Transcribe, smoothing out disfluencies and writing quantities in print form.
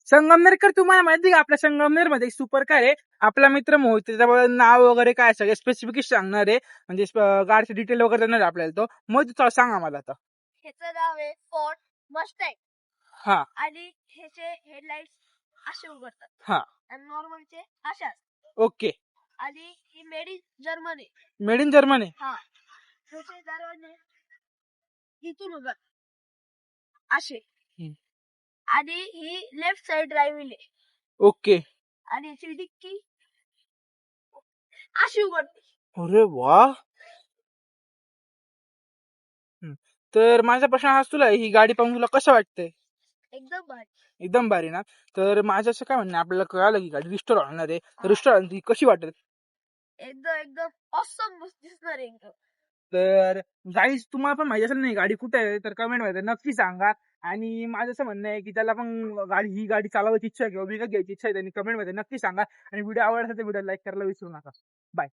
संगमनेरकर तुम्हाला माहिती का आपल्या संगमनेर मध्ये सुपर कार आहे. आपला मित्र मोहित त्याच्याबद्दल नाव वगैरे काय सगळे स्पेसिफिकेशन सांगणार आहे. म्हणजे गाडीचे डिटेल वगैरे देणार आहे आपल्याला तो. मोहित चला सांगा मला आता. ह्याचं नाव आहे फोर्ड मस्टँग. हा आणि ह्याचे हेडलाइट्स असे उघडतात. हा आणि नॉर्मलचे असे असतात. ओके. आणि he made in Germany. Made in Germany. हा ह्याचे दरवाजे इथून उघड असे. आणि ही लेफ्ट साइड ड्रायव्हिंग आहे. ओके. आणि ह्याची डिक्की अशी उघडते. अरे वा. तर माझा प्रश्न हाच तुला ही गाडी पाहून तुला कसं वाटतंय? एकदम भारी. एकदम भारी ना. तर माझं असं काय म्हणणं आपल्याला कळालं की गाडी रिस्टोर होणार आहे. रिस्टोर ती कशी वाटेल? एकदम एकदम ऑसम दिसणार एकदम. तर गाईज तुम्हाला पण माहिती असेल नाही गाडी कुठे आहे तर कमेंट मध्ये नक्की सांगा. आणि माझं असं म्हणणं आहे की त्याला पण ही गाडी चालवायची इच्छा आहे किंवा विकत घ्यायची इच्छा आहे त्यांनी कमेंट मध्ये नक्की सांगा. आणि व्हिडिओ आवडला तर व्हिडिओ लाईक करायला विसरू नका. बाय.